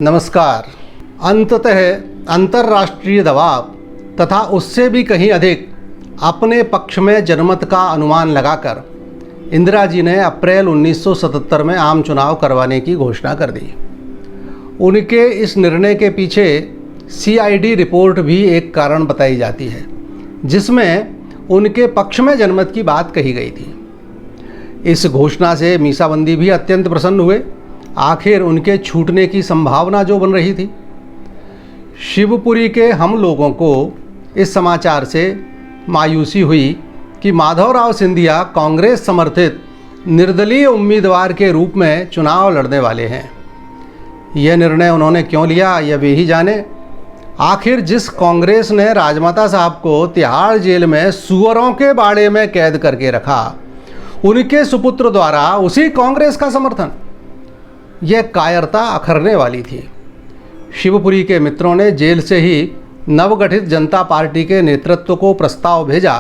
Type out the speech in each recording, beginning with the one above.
नमस्कार। अंततः अंतर्राष्ट्रीय दबाव तथा उससे भी कहीं अधिक अपने पक्ष में जनमत का अनुमान लगाकर इंदिरा जी ने अप्रैल 1977 में आम चुनाव करवाने की घोषणा कर दी। उनके इस निर्णय के पीछे CID रिपोर्ट भी एक कारण बताई जाती है, जिसमें उनके पक्ष में जनमत की बात कही गई थी। इस घोषणा से मीसाबंदी भी अत्यंत प्रसन्न हुए। आखिर उनके छूटने की संभावना जो बन रही थी। शिवपुरी के हम लोगों को इस समाचार से मायूसी हुई कि माधवराव सिंधिया कांग्रेस समर्थित निर्दलीय उम्मीदवार के रूप में चुनाव लड़ने वाले हैं। यह निर्णय उन्होंने क्यों लिया, यह वे ही जाने। आखिर जिस कांग्रेस ने राजमाता साहब को तिहाड़ जेल में सुअरों के बाड़े में कैद करके रखा, उनके सुपुत्र द्वारा उसी कांग्रेस का समर्थन, यह कायरता अखरने वाली थी। शिवपुरी के मित्रों ने जेल से ही नवगठित जनता पार्टी के नेतृत्व को प्रस्ताव भेजा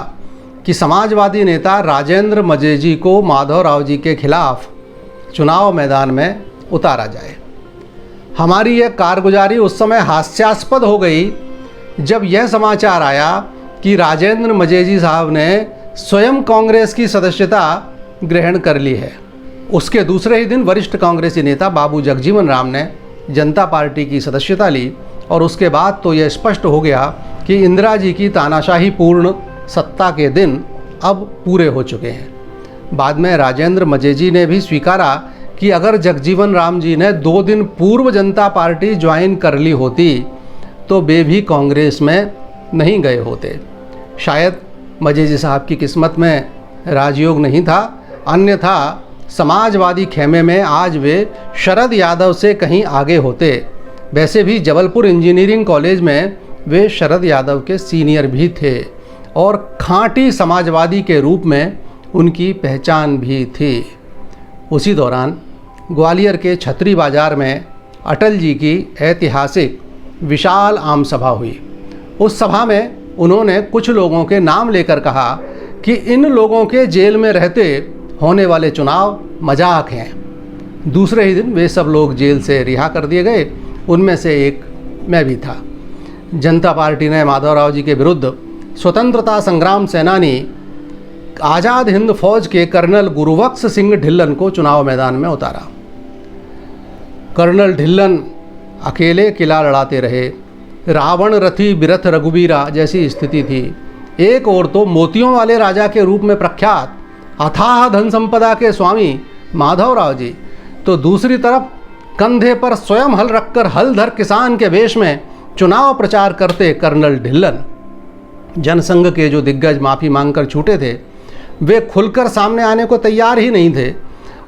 कि समाजवादी नेता राजेंद्र मजेजी को माधवराव जी के खिलाफ चुनाव मैदान में उतारा जाए। हमारी यह कारगुजारी उस समय हास्यास्पद हो गई जब यह समाचार आया कि राजेंद्र मजेजी साहब ने स्वयं कांग्रेस की सदस्यता ग्रहण कर ली है। उसके दूसरे ही दिन वरिष्ठ कांग्रेसी नेता बाबू जगजीवन राम ने जनता पार्टी की सदस्यता ली और उसके बाद तो यह स्पष्ट हो गया कि इंदिरा जी की तानाशाही पूर्ण सत्ता के दिन अब पूरे हो चुके हैं। बाद में राजेंद्र मजेजी ने भी स्वीकारा कि अगर जगजीवन राम जी ने 2 दिन पूर्व जनता पार्टी ज्वाइन कर ली होती तो वे भी कांग्रेस में नहीं गए होते। शायद मजेजी साहब की किस्मत में राजयोग नहीं था, अन्यथा समाजवादी खेमे में आज वे शरद यादव से कहीं आगे होते। वैसे भी जबलपुर इंजीनियरिंग कॉलेज में वे शरद यादव के सीनियर भी थे और खांटी समाजवादी के रूप में उनकी पहचान भी थी। उसी दौरान ग्वालियर के छतरी बाजार में अटल जी की ऐतिहासिक विशाल आम सभा हुई। उस सभा में उन्होंने कुछ लोगों के नाम लेकर कहा कि इन लोगों के जेल में रहते होने वाले चुनाव मजाक हैं। दूसरे ही दिन वे सब लोग जेल से रिहा कर दिए गए। उनमें से एक मैं भी था। जनता पार्टी ने माधवराव जी के विरुद्ध स्वतंत्रता संग्राम सेनानी आज़ाद हिंद फौज के कर्नल गुरुबख्श सिंह ढिल्लन को चुनाव मैदान में उतारा। कर्नल ढिल्लन अकेले किला लड़ाते रहे। रावण रथी बिरथ रघुबीरा जैसी स्थिति थी। एक ओर तो मोतियों वाले राजा के रूप में प्रख्यात अथाह धन संपदा के स्वामी माधवराव जी, तो दूसरी तरफ कंधे पर स्वयं हल रखकर हलधर किसान के वेश में चुनाव प्रचार करते कर्नल ढिल्लन। जनसंघ के जो दिग्गज माफ़ी मांगकर छूटे थे, वे खुलकर सामने आने को तैयार ही नहीं थे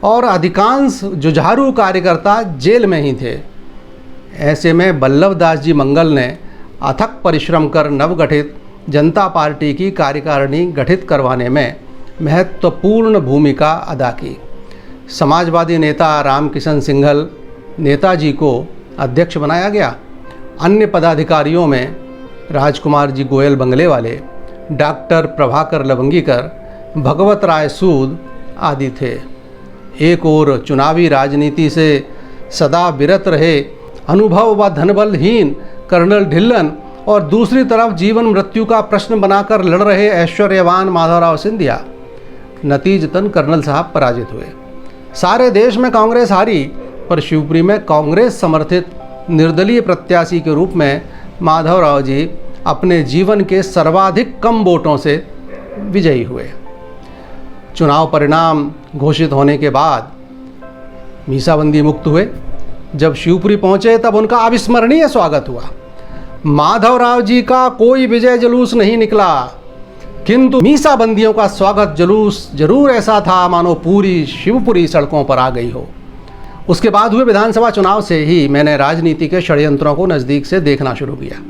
और अधिकांश जुझारू कार्यकर्ता जेल में ही थे। ऐसे में बल्लभ दास जी मंगल ने अथक परिश्रम कर नवगठित जनता पार्टी की कार्यकारिणी गठित करवाने में महत्वपूर्ण भूमिका अदा की। समाजवादी नेता रामकिशन सिंघल नेताजी को अध्यक्ष बनाया गया। अन्य पदाधिकारियों में राजकुमार जी गोयल बंगले वाले, डॉक्टर प्रभाकर लवंगीकर, भगवत राय सूद आदि थे। एक ओर चुनावी राजनीति से सदा विरत रहे अनुभव व धनबलहीन कर्नल ढिल्लन और दूसरी तरफ जीवन मृत्यु का प्रश्न बनाकर लड़ रहे ऐश्वर्यवान माधवराव सिंधिया। नतीजतन कर्नल साहब पराजित हुए। सारे देश में कांग्रेस हारी, पर शिवपुरी में कांग्रेस समर्थित निर्दलीय प्रत्याशी के रूप में माधवराव जी अपने जीवन के सर्वाधिक कम वोटों से विजयी हुए। चुनाव परिणाम घोषित होने के बाद मीसाबंदी मुक्त हुए। जब शिवपुरी पहुंचे तब उनका अविस्मरणीय स्वागत हुआ। माधवराव जी का कोई विजय जुलूस नहीं निकला, किंतु मीसाबंदियों का स्वागत जुलूस जरूर ऐसा था मानो पूरी शिवपुरी सड़कों पर आ गई हो। उसके बाद हुए विधानसभा चुनाव से ही मैंने राजनीति के षड्यंत्रों को नज़दीक से देखना शुरू किया।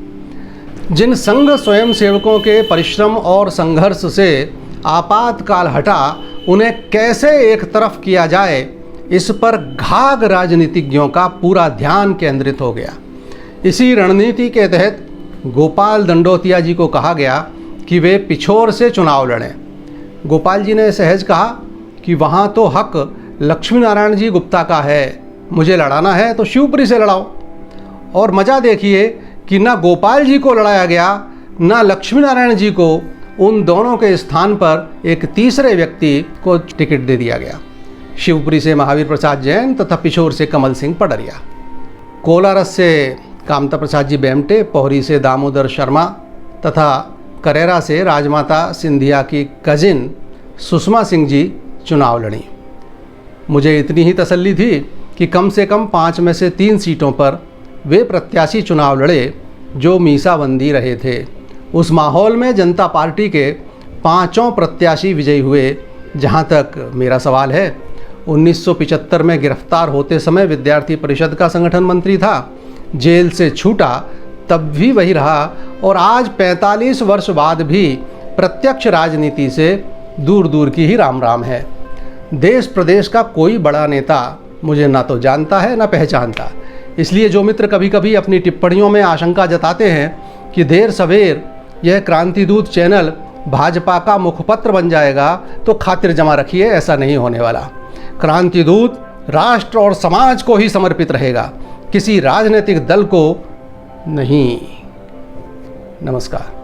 जिन संघ स्वयंसेवकों के परिश्रम और संघर्ष से आपातकाल हटा, उन्हें कैसे एक तरफ किया जाए, इस पर घाघ राजनीतिज्ञों का पूरा ध्यान केंद्रित हो गया। इसी रणनीति के तहत गोपाल दंडोतिया जी को कहा गया कि वे पिछोर से चुनाव लड़ें। गोपाल जी ने सहज कहा कि वहाँ तो हक लक्ष्मी नारायण जी गुप्ता का है, मुझे लड़ाना है तो शिवपुरी से लड़ाओ। और मज़ा देखिए कि ना गोपाल जी को लड़ाया गया, ना लक्ष्मी नारायण जी को, उन दोनों के स्थान पर एक तीसरे व्यक्ति को टिकट दे दिया गया। शिवपुरी से महावीर प्रसाद जैन तथा पिछोर से कमल सिंह पडरिया, कोलारस से कामता प्रसाद जी बेमटे, पोहरी से दामोदर शर्मा तथा करेरा से राजमाता सिंधिया की कजिन सुषमा सिंह जी चुनाव लड़ी। मुझे इतनी ही तसल्ली थी कि कम से कम 5 में से 3 सीटों पर वे प्रत्याशी चुनाव लड़े जो मीसाबंदी रहे थे। उस माहौल में जनता पार्टी के 5 प्रत्याशी विजयी हुए। जहां तक मेरा सवाल है, 1975 में गिरफ्तार होते समय विद्यार्थी परिषद का संगठन मंत्री था, जेल से छूटा तब भी वही रहा और आज 45 वर्ष बाद भी प्रत्यक्ष राजनीति से दूर दूर की ही राम राम है। देश प्रदेश का कोई बड़ा नेता मुझे ना तो जानता है ना पहचानता। इसलिए जो मित्र कभी कभी अपनी टिप्पणियों में आशंका जताते हैं कि देर सवेर यह क्रांतिदूत चैनल भाजपा का मुखपत्र बन जाएगा, तो खातिर जमा रखिए, ऐसा नहीं होने वाला। क्रांतिदूत राष्ट्र और समाज को ही समर्पित रहेगा, किसी राजनीतिक दल को नहीं। नमस्कार।